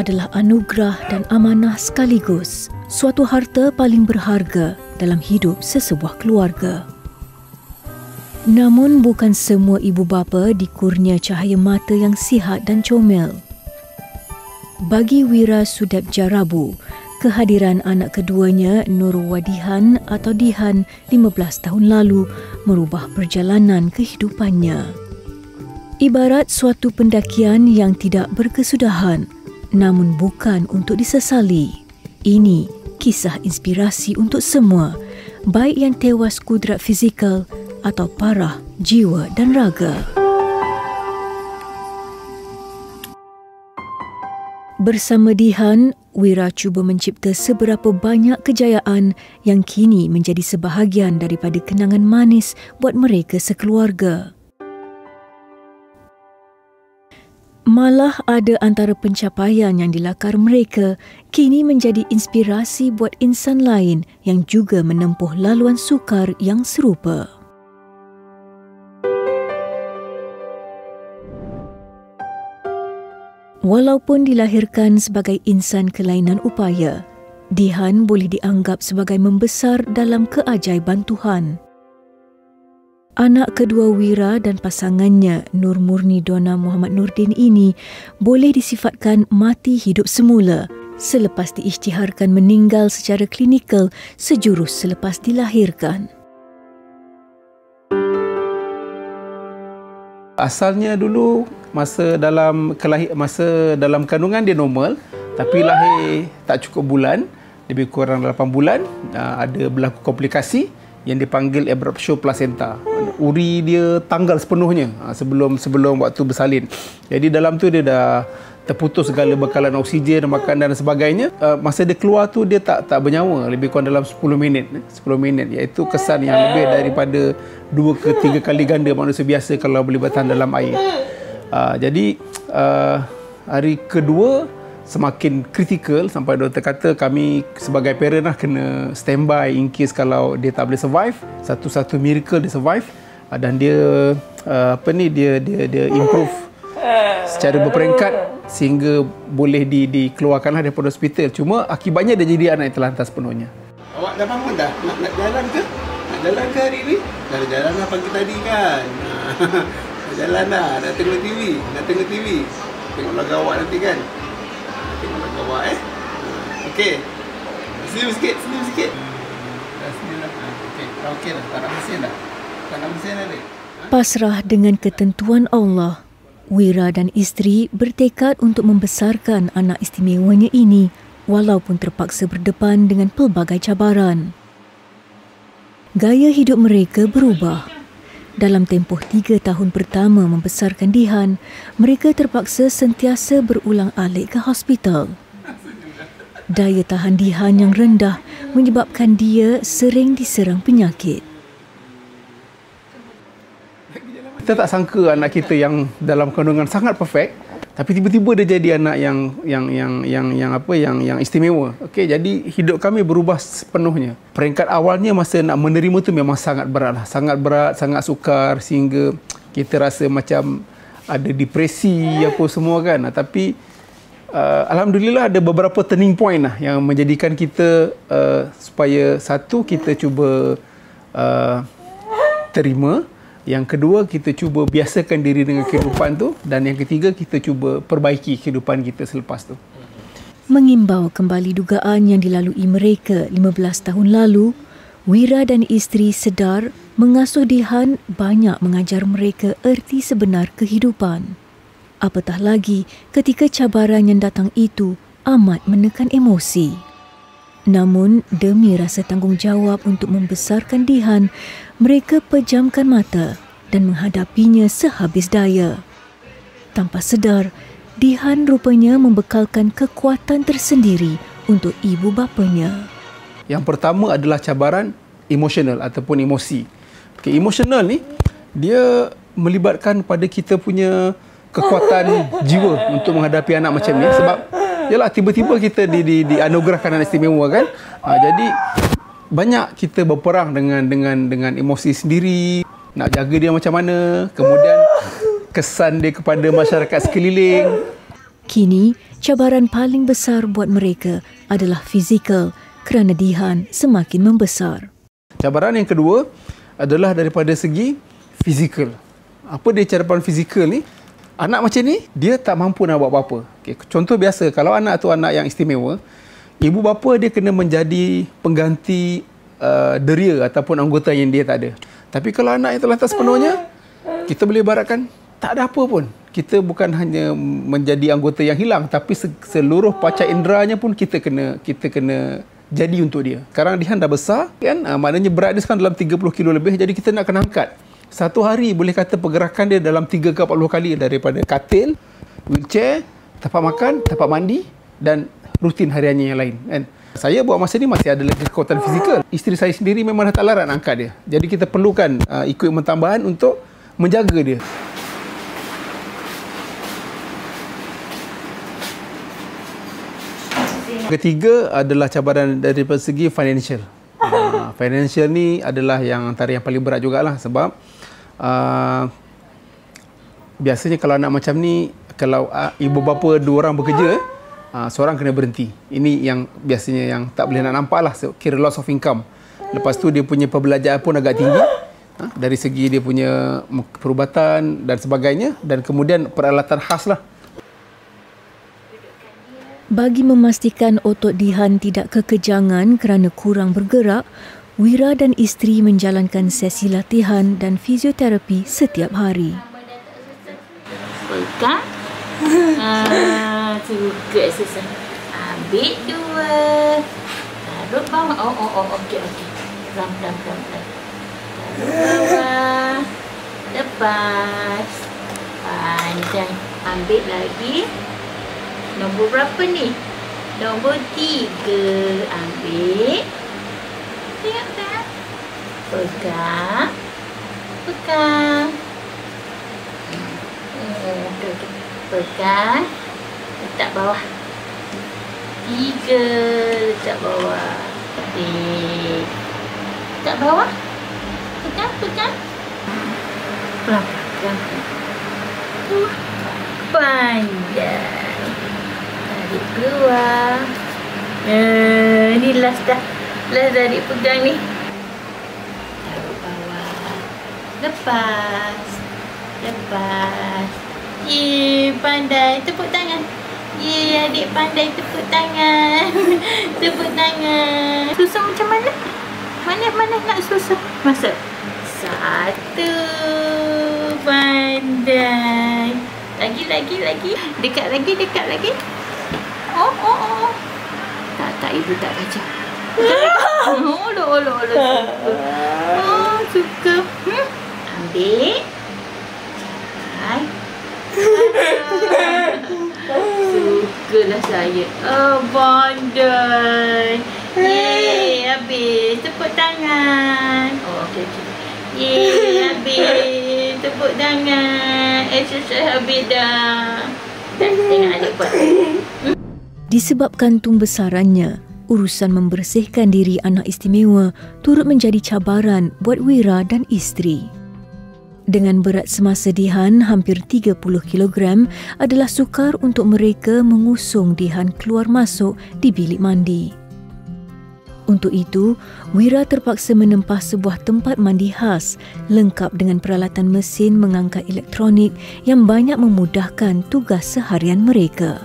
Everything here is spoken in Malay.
adalah anugerah dan amanah sekaligus, suatu harta paling berharga dalam hidup sesebuah keluarga. Namun bukan semua ibu bapa dikurnia cahaya mata yang sihat dan comel. Bagi Wira Sudep Jarabu, kehadiran anak keduanya Nur Wadihan atau Dihan 15 tahun lalu merubah perjalanan kehidupannya. Ibarat suatu pendakian yang tidak berkesudahan, namun bukan untuk disesali. Ini kisah inspirasi untuk semua, baik yang tewas kudrat fizikal atau parah jiwa dan raga. Bersama Dihan, Wira cuba mencipta seberapa banyak kejayaan yang kini menjadi sebahagian daripada kenangan manis buat mereka sekeluarga. Malah ada antara pencapaian yang dilakar mereka kini menjadi inspirasi buat insan lain yang juga menempuh laluan sukar yang serupa. Walaupun dilahirkan sebagai insan kelainan upaya, Dihan boleh dianggap sebagai membesar dalam keajaiban Tuhan. Anak kedua Wira dan pasangannya Nur Murni Dona Muhammad Nurdin ini boleh disifatkan mati hidup semula selepas diisytiharkan meninggal secara klinikal sejurus selepas dilahirkan. Asalnya dulu masa dalam kandungan dia normal, tapi lahir tak cukup bulan, lebih kurang 8 bulan, ada berlaku komplikasi yang dipanggil abruptio placenta. Uri dia tanggal sepenuhnya sebelum waktu bersalin. Jadi dalam tu dia dah terputus segala bekalan oksigen, makanan dan sebagainya. Masa dia keluar tu dia tak bernyawa, lebih kurang dalam 10 minit, iaitu kesan yang lebih daripada 2 ke 3 kali ganda manusia biasa kalau boleh bertahan dalam air. Jadi hari kedua semakin kritikal sampai doktor kata kami sebagai parent lah kena standby in case kalau dia tak boleh survive. Satu-satu miracle dia survive, dan dia dia improve secara berperingkat sehingga boleh dikeluarkanlah daripada hospital. Cuma akibatnya dia jadi anak yang terlantar sepenuhnya. Awak dah bangun dah? Nak jalan ke? Nak jalan ke hari ni? Dah jalan lah pagi tadi kan. Dah jalan dah, nak tengok TV. Tengok lagu awak nanti kan. Tengok lagu awak okey. Senyum sikit. Dah senyum lah. Okey dah, tak nak mesin dah. Pasrah dengan ketentuan Allah, Wira dan isteri bertekad untuk membesarkan anak istimewanya ini walaupun terpaksa berdepan dengan pelbagai cabaran. Gaya hidup mereka berubah. Dalam tempoh 3 tahun pertama membesarkan Dihan, mereka terpaksa sentiasa berulang-alik ke hospital. Daya tahan Dihan yang rendah menyebabkan dia sering diserang penyakit. Kita tak sangka anak kita yang dalam kandungan sangat perfect, tapi tiba-tiba dia jadi anak yang istimewa. Okey, jadi hidup kami berubah sepenuhnya. Peringkat awalnya masa nak menerima tu memang sangat berat, sangat sukar sehingga kita rasa macam ada depresi apa semua kan. Tapi alhamdulillah ada beberapa turning point lah yang menjadikan kita supaya satu kita cuba terima. Yang kedua, kita cuba biasakan diri dengan kehidupan tu. Dan yang ketiga, kita cuba perbaiki kehidupan kita selepas tu. Mengimbau kembali dugaan yang dilalui mereka 15 tahun lalu, Wira dan isteri sedar mengasuh Dihan banyak mengajar mereka erti sebenar kehidupan. Apatah lagi ketika cabaran yang datang itu amat menekan emosi. Namun, demi rasa tanggungjawab untuk membesarkan Dihan, mereka pejamkan mata dan menghadapinya sehabis daya. Tanpa sedar, Dihan rupanya membekalkan kekuatan tersendiri untuk ibu bapanya. Yang pertama adalah cabaran emosional ataupun emosi. Okay, emosional ni, dia melibatkan pada kita punya kekuatan jiwa untuk menghadapi anak macam ni. Sebab yalah, tiba-tiba kita dianugerahkan anak istimewa kan. Jadi banyak kita berperang dengan emosi sendiri, nak jaga dia macam mana, kemudian kesan dia kepada masyarakat sekeliling. Kini, cabaran paling besar buat mereka adalah fizikal kerana Dihan semakin membesar. Cabaran yang kedua adalah daripada segi fizikal. Apa dia cabaran fizikal ni? Anak macam ni, dia tak mampu nak buat apa-apa. Okay. Contoh biasa, kalau anak tu anak yang istimewa, ibu bapa dia kena menjadi pengganti deria ataupun anggota yang dia tak ada. Tapi kalau anak yang terlantar sepenuhnya, kita boleh ibaratkan tak ada apa pun. Kita bukan hanya menjadi anggota yang hilang, tapi seluruh panca inderanya pun kita kena jadi untuk dia. Sekarang Dihan dah besar kan, maknanya berat dia sekarang dalam 30 kilo lebih, jadi kita nak kena angkat. Satu hari boleh kata pergerakan dia dalam 3 ke 40 kali, daripada katil, wheelchair, tapak makan, tapak mandi dan rutin hariannya yang lain kan. Saya buat masa ni masih ada lagi kekuatan fizikal. Isteri saya sendiri memang dah tak larat nak angkat dia. Jadi kita perlukan equipment tambahan untuk menjaga dia. Ketiga adalah cabaran daripada segi financial. Financial ni adalah yang antara yang paling berat jugalah, sebab biasanya kalau anak macam ni, kalau ibu bapa dua orang bekerja, seorang kena berhenti. Ini yang biasanya yang tak boleh nak nampak lah, kira loss of income. Lepas tu dia punya pembelajaran pun agak tinggi, dari segi dia punya perubatan dan sebagainya, dan kemudian peralatan khas lah. Bagi memastikan otot Dihan tidak kekejangan kerana kurang bergerak, Wira dan isteri menjalankan sesi latihan dan fizioterapi setiap hari. Pegang. Suka exercise. Ambil dua. Taruh bawah. Okey. Ram. Taruh bawah. Lepas. Panjang. Ambil lagi. Nombor berapa ni? Nombor 3. Ambil. Tengok tak? Pegang. Pegang. Letak bawah. 3. Letak bawah. Letak bawah. Pegang. Pelan. Panjang. Tarik keluar. Ni last dah. Last tarik pegang ni. Taruh bawah. Lepas. Pandai. Tepuk tangan. Adik pandai tepuk tangan. Tepuk tangan. Susah macam mana? Mana nak susah? Masuk. 1. Pandai. Lagi. Dekat lagi. Oh. Tak, ibu tak baca. Suka. Ambil. Sukalah saya. Pandai. Habis. Tepuk tangan. Okey. Habis. Tepuk tangan. Exercise habis dah. Tengok adik buat. Disebabkan tumbesarannya, urusan membersihkan diri anak istimewa turut menjadi cabaran buat Wira dan isteri. Dengan berat semasa Dihan hampir 30 kg, adalah sukar untuk mereka mengusung Dihan keluar masuk di bilik mandi. Untuk itu, Wira terpaksa menempah sebuah tempat mandi khas lengkap dengan peralatan mesin mengangkat elektronik yang banyak memudahkan tugas seharian mereka.